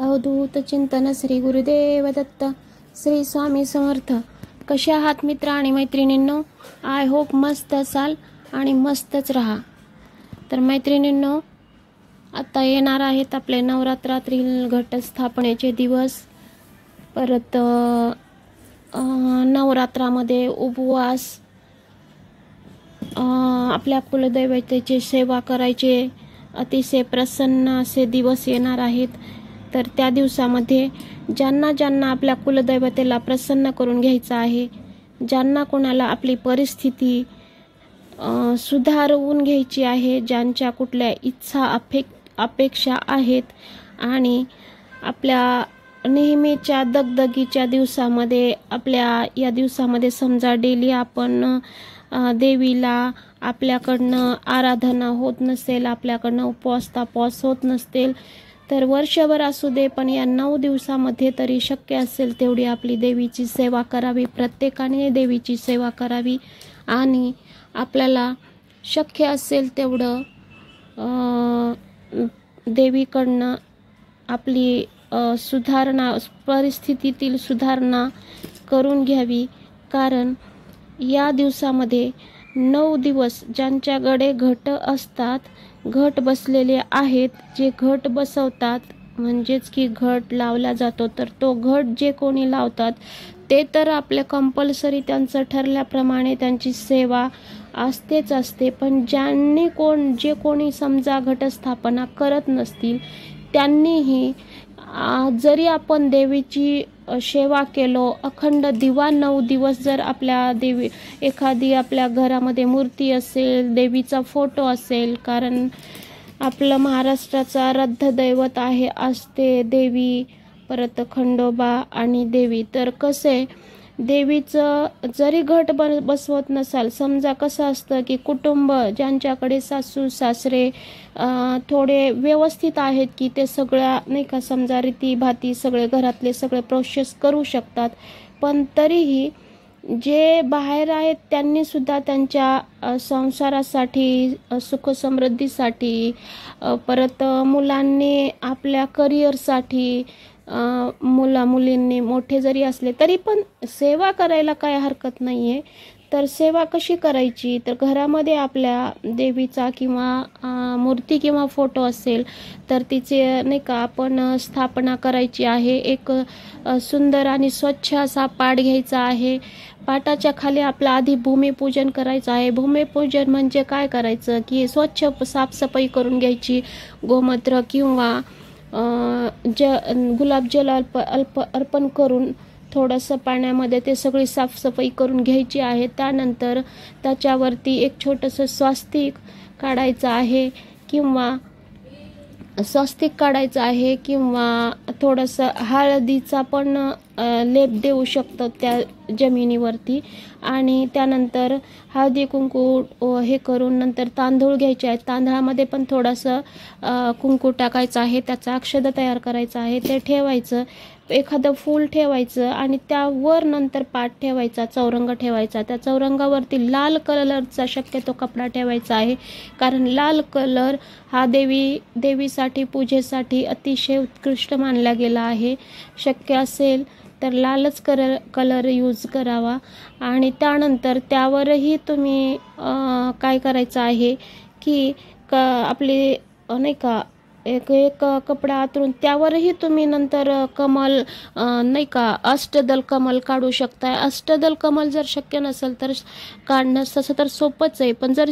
अवधूत चिंतन श्री गुरुदेव दत्त श्री स्वामी समर्थ. कशा आहात मित्र आणि मैत्रिणींनो? आय होप मस्त असाल आणि मस्तच राहा. तर मैत्रिणींनो, आता येणार आहेत आपले नवरात्रातील घटस्थापनेचे दिवस. परत नवरात्रामध्ये उपवास, आपल्या कुलदैवतेची सेवा करायचे अतिशय प्रसन्न असे दिवस येणार आहेत. तर त्या दिवसामध्ये ज्यांना आपल्या कुलदैवतेला प्रसन्न करून घ्यायचं आहे, ज्यांना कोणाला आपली परिस्थिती सुधारवून घ्यायची आहे, ज्यांच्या कुठल्या इच्छा अपेक्षा आहेत आणि आपल्या नेहमीच्या दगदगीच्या दिवसामध्ये, आपल्या या दिवसामध्ये समजा डेली आपण देवीला आपल्याकडनं आराधना होत नसेल, आपल्याकडनं उपवास होत नसतील, तर वर्षभर असू दे, पण या 9 दिवसामध्ये तरी शक्य असेल तेवढी आपली देवीची सेवा करावी. प्रत्येकाने देवीची सेवा करावी आणि आपल्याला शक्य असेल तेवढं देवीकडनं आपली सुधारणा, परिस्थितीतील सुधारणा करून घ्यावी. कारण या दिवसामध्ये 9 दिवस ज्यांच्याकडे घट असतात, घट बसलेले आहेत, जे घट बसवतात, म्हणजेच की घट लावला जातो, तर तो घट जे कोणी लावतात ते तर आपल्या कंपल्सरी त्यांचं ठरल्याप्रमाणे त्यांची सेवा असतेच असते. पण जे कोणी समजा घटस्थापना करत नसतील, त्यांनीही जरी आपण देवीची सेवा केलो, अखंड दिवा 9 दिवस जर आपल्या एखादी आपल्या घरामध्ये मूर्ती असेल, देवीचा फोटो असेल, कारण आपलं महाराष्ट्राचा आराध्य दैवत असते देवी, परत खंडोबा आणि देवी. तर कसे देवीचं जरी घट बसवत नसाल, समजा कसं असतं की कुटुंब ज्यांच्याकडे सासू सासरे थोडे व्यवस्थित आहेत की ते सगळ्या नाही का समजा रीतीभाती सगळे घरातले सगळे प्रोसेस करू शकतात, पण तरीही जे बाहेर आहेत त्यांनी सुद्धा त्यांच्या संसारासाठी, सुखसमृद्धीसाठी, परत मुलांनी आपल्या करिअरसाठी, मुलींनी मोठे जरी असले तरी पण सेवा करायला काय हरकत नाहीये. तर सेवा कशी करायची? तर घरामध्ये आपल्या देवीचा किंवा मूर्ती किंवा फोटो असेल तर तिचे नाही का आपण स्थापना करायची आहे. एक सुंदर आणि स्वच्छ असा पाट घ्यायचा आहे. पाटाच्या खाली आपलं आधी भूमिपूजन करायचं आहे. भूमिपूजन म्हणजे काय करायचं की स्वच्छ साफसफाई करून घ्यायची. गोमूत्र किंवा गुलाबजल अर्पण करून थोडंसं पाण्यामध्ये ते सगळी साफसफाई करून घ्यायची आहे. त्यानंतर त्याच्यावरती एक छोटंसं स्वास्तिक काढायचं आहे किंवा थोडंसं हळदीचा पण लेप देऊ शकतो त्या जमिनीवरती. आणि त्यानंतर हळदी कुंकू हे करून नंतर तांदूळ घ्यायचे आहेत. तांदळामध्ये पण थोडंसं कुंकू टाकायचं आहे, त्याचा अक्षता तयार करायचा आहे, ते ठेवायचं. एखादं फूल ठेवायचं आणि त्यावर नंतर पाट ठेवायचा, चौरंग ठेवायचा. त्या चौरंगावरती लाल कलरचा शक्यतो कपडा ठेवायचा आहे, कारण लाल कलर हा देवीसाठी, पूजेसाठी अतिशय उत्कृष्ट मानला गेला आहे. शक्य असेल तर लालच कलर यूज करावा. आणि त्यानंतर त्यावरही तुम्ही काय करायचं आहे की आपली नाही का एक कपडा आतरून त्यावरही तुम्ही नंतर कमल नाही का अष्टदल कमल काढू शकता. अष्टदल कमल जर शक्य नसेल तर काढणं तसं तर सोपंच आहे, पण जर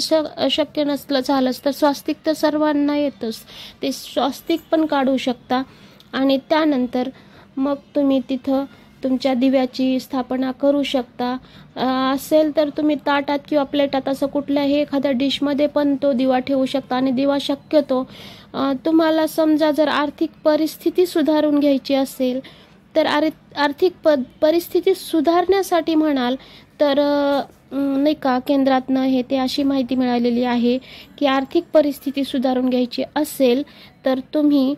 शक्य झालंच तर स्वास्तिक तर सर्वांना येतच, ते स्वास्तिक पण काढू शकता. आणि त्यानंतर मग तुम्ही तिथं तुमच्या दिव्याची स्थापना करू शकता. असेल तर तुम्ही ताटात किंवा प्लेटात असं कुठल्याही एखाद्या डिशमध्ये पण तो दिवा ठेवू शकता. आणि दिवा शक्यतो तुम्हाला समजा जर आर्थिक परिस्थिती सुधारून घ्यायची असेल तर आर्थिक परिस्थिती सुधारण्यासाठी म्हणाल तर नाही का केंद्रातनं ते अशी माहिती मिळालेली आहे की आर्थिक परिस्थिती सुधारून घ्यायची असेल तर तुम्ही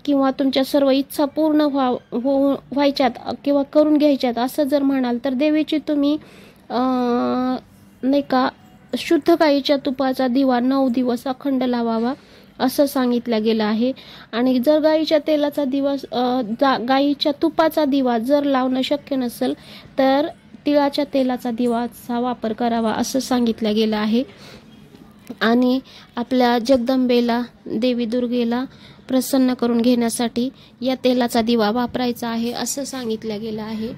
किंवा तुमच्या सर्व इच्छा पूर्ण व्हायच्यात किंवा करून घ्यायच्यात असं जर म्हणाल तर देवीची तुम्ही नाही का शुद्ध गाईच्या तुपाचा दिवा 9 दिवस अखंड लावावा. असं सांगितलं गेलं आहे. आणि जर गाईच्या तेलाचा दिवा गाईच्या तुपाचा दिवा जर लावणं शक्य नसेल तर तिळाच्या तेलाचा दिवाचा वापर करावा असं सांगितलं गेलं आहे. आणि आपल्या जगदंबेला, देवी दुर्गेला प्रसन्न करून घेण्यासाठी या तेलाचा दिवा वापरायचा आहे असं सांगितलं गेलं आहे.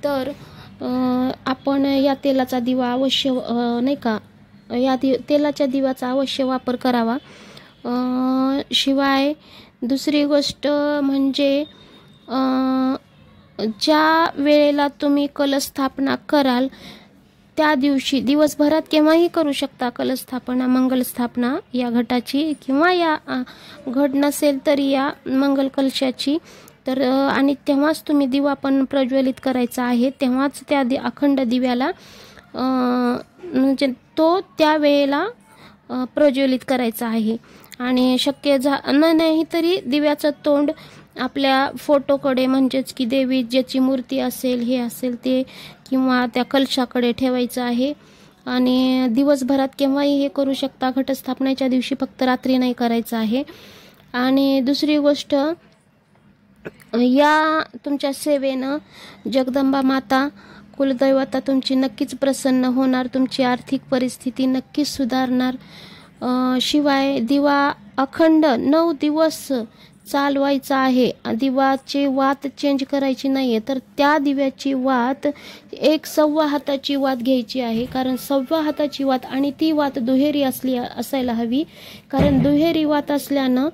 तर आपण या तेलाचा दिवा अवश्य नाही का, या तेलाच्या दिव्याचा अवश्य वापर करावा. शिवाय दुसरी गोष्ट म्हणजे ज्या वेळेला तुम्ही कलशस्थापना कराल त्या दिवशी दिवसभरात केव्हाही करू शकता कलशस्थापना, मंगलस्थापना या घटाची, किंवा या घट नसेल तरी या मंगल कलशाची. तर आणि तेव्हाच तुम्ही दिवा पण प्रज्वलित करायचा आहे. तेव्हाच त्या अखंड दिव्याला म्हणजे तो त्या वेळेला प्रज्वलित करायचा आहे. आणि शक्य नाही तरी दिव्याचं तोंड आपल्या फोटोकडे, म्हणजेच की देवी ज्याची मूर्ती असेल हे असेल ते, किंवा त्या कलशाकडे ठेवायचं आहे. आणि दिवसभरात केव्हाही हे करू शकता, घटस्थापनेच्या दिवशी फक्त रात्री नाही करायचं आहे. आणि दुसरी गोष्ट, या तुमच्या सेवेनं जगदंबा माता कुलदैवता तुमची नक्कीच प्रसन्न होणार, तुमची आर्थिक परिस्थिती नक्कीच सुधारणार. शिवाय दिवा अखंड 9 दिवस चालवायचा आहे. दिवाची वात चेंज करायची नाही आहे, तर त्या दिव्याची वात 1 हाताची वात घ्यायची आहे. कारण 1 हाताची वात, आणि ती वात दुहेरी असायला हवी. कारण दुहेरी वात असल्यानं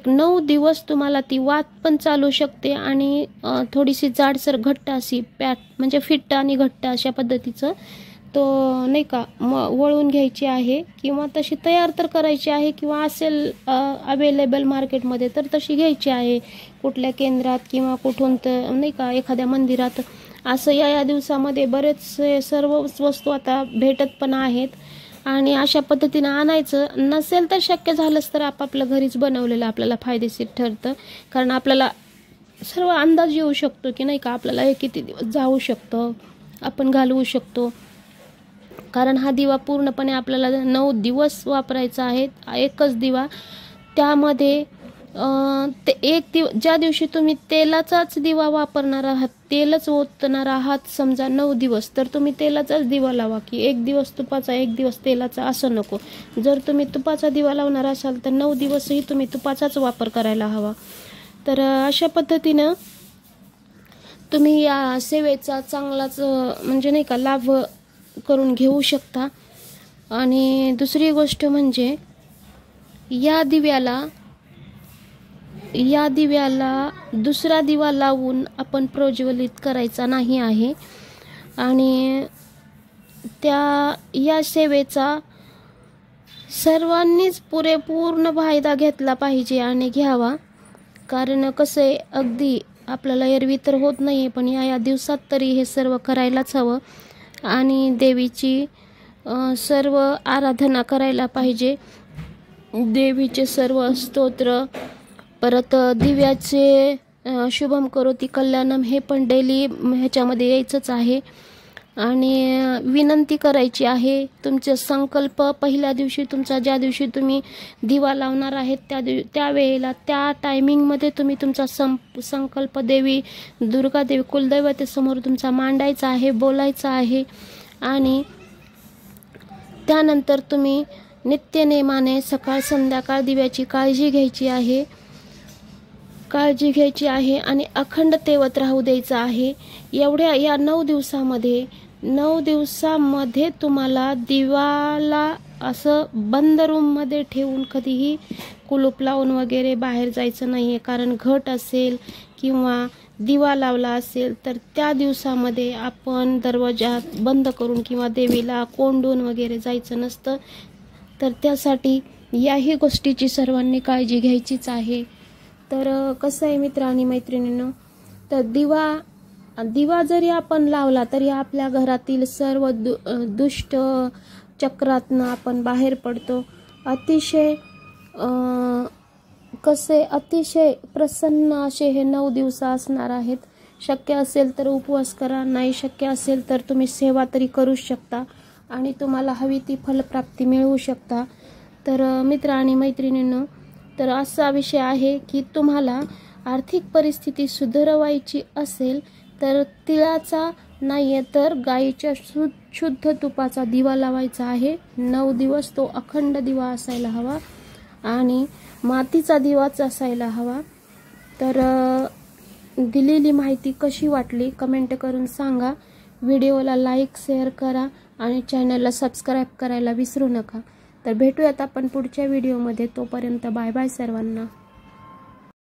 9 दिवस तुम्हाला ती वात पण चालू शकते. आणि थोडीशी जाडसर घट्ट अशी पॅट, म्हणजे फिट्ट आणि घट्ट अशा पद्धतीचं तो नाही का वळून घ्यायची आहे, किंवा तशी तयार तर करायची आहे, किंवा असेल अवेलेबल मार्केटमध्ये तर तशी घ्यायची आहे कुठल्या केंद्रात किंवा कुठून तर नाही का एखाद्या मंदिरात. असं या दिवसामध्ये बरेचसे सर्व वस्तू आता भेटत पण आहेत. आणि अशा पद्धतीनं आणायचं. नसेल तर शक्य झालंच तर आपापल्या घरीच बनवलेलं आपल्याला फायदेशीर ठरतं. कारण आपल्याला सर्व अंदाज येऊ शकतो की नाही का आपल्याला हे किती दिवस जाऊ शकतं, आपण घालवू शकतो. कारण हा दिवा पूर्णपणे आपल्याला 9 दिवस वापरायचा आहे. एकच दिवा, त्यामध्ये ज्या दिवशी तुम्ही तेलाचाच दिवा वापरणार आहात, तेलच ओतणार आहात समजा 9 दिवस, तर तुम्ही तेलाचाच दिवा लावा. की 1 दिवस तुपाचा 1 दिवस तेलाचा असं नको. जर तुम्ही तुपाचा दिवा लावणार असाल तर 9 दिवसही तुम्ही तुपाचाच वापर करायला हवा. तर अशा पद्धतीनं तुम्ही या सेवेचा चांगलाच म्हणजे नाही का लाभ करून घेऊ शकता. आणि दुसरी गोष्ट म्हणजे या दिव्याला दुसरा दिवा लावून आपण प्रज्वलित करायचा नाही आहे. आणि या सेवेचा सर्वांनीच पुरेपूर्ण फायदा घेतला पाहिजे आणि घ्यावा. कारण कसं आहे, अगदी आपल्याला एरवी तर होत नाही आहे, पण या दिवसात तरी हे सर्व करायलाच हवं. आणि देवीची सर्व आराधना करायला पाहिजे. देवीचे सर्व स्तोत्र, परत दिव्याचे शुभम करोती कल्याणम हे पण डेली ह्याच्यामध्ये यायचंच आहे. आणि विनंती करायची आहे. तुमचे संकल्प पहिल्या दिवशी ज्या दिवशी तुम्ही दिवा लावणार आहेत त्या वेळेला त्या टायमिंगमध्ये तुम्ही तुमचा संकल्प देवी दुर्गादेवी कुलदैवतेसमोर तुमचा मांडायचा आहे, बोलायचा आहे. आणि त्यानंतर तुम्ही नित्यनेमाने सकाळ संध्याकाळ दिव्याची काळजी घ्यायची आहे आणि अखंड तेवत राहू द्यायचं आहे. एवढ्या या 9 दिवसामध्ये तुम्हाला दिवाला असं बंद रूममध्ये ठेवून कधीही कुलूप लावून वगैरे बाहेर जायचं नाही आहे. कारण घट असेल किंवा दिवा लावला असेल तर त्या दिवसामध्ये आपण दरवाजा बंद करून किंवा देवीला कोंडून वगैरे जायचं नसतं. तर त्यासाठी याही गोष्टीची सर्वांनी काळजी घ्यायचीच आहे. तर कसं आहे मित्र आणि मैत्रिणींनो, तर दिवा जरी आपण लावला तरी आपल्या घरातील सर्व दुष्ट चक्रातनं आपण बाहेर पडतो. अतिशय अतिशय प्रसन्न असे हे 9 दिवस असणार आहेत. शक्य असेल तर उपवास करा, नाही शक्य असेल तर तुम्ही सेवा तरी करू शकता आणि तुम्हाला हवी ती फलप्राप्ती मिळवू शकता. तर मित्र आणि मैत्रिणींनो, तर असा विषय आहे की तुम्हाला आर्थिक परिस्थिती सुधारवायची असेल तर तिळाचा नाही तर गाईच्या शुद्ध तुपाचा दिवा लावायचा आहे। 9 दिवस तो अखंड दिवा असायला हवा आणि मातीचा दिवाच असायला हवा। तर दिलेली माहिती कशी वाटली कमेंट करून सांगा। व्हिडिओला लाईक शेअर करा आणि चॅनलला सबस्क्राईब करायला विसरू नका। तर भेटूयात आपण पुढच्या व्हिडिओमध्ये। तोपर्यंत बाय बाय सर्वांना।